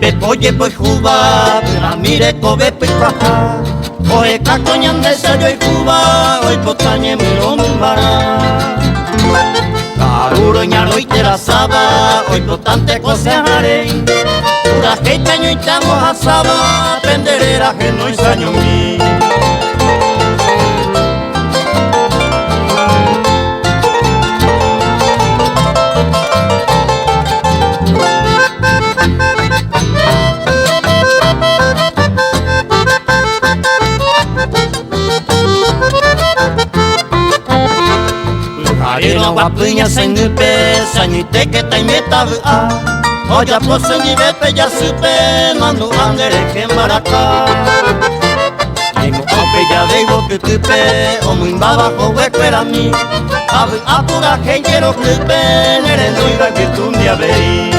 Pepe poye pues juba, mire kobe pipaha. Oe kakoñan de sayo y juba, hoy potañe mirombara. Karuro ñalo y terasaba, hoy potante cosejaré. Pura que caño y tamo asaba, penderera que no es año mi. Harino guapiña sengupe, sañite que te meta a. Oya pues senguibepe ya supe, mando andere que maracá. Tengo ope ya debo que tupe, o muy bajo huecuera mi. Abu apura que quiero tupe, nere no iba que tú me aveí.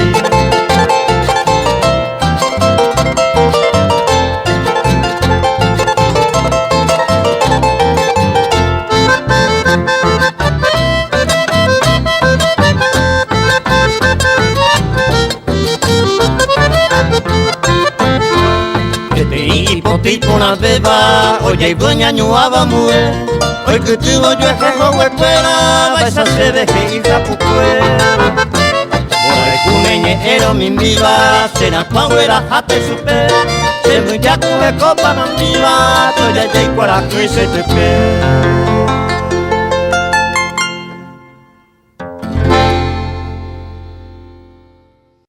Tipo una beba, oye y dueña ñuaba mue. Hoy que tuvo yo ejejo huecuera, vais a ser de que hija pucue. Por el cumeñe ero min viva, será pauera jate supe. Se muy ya cuve copa man viva, toya ya y cuara que se te pe.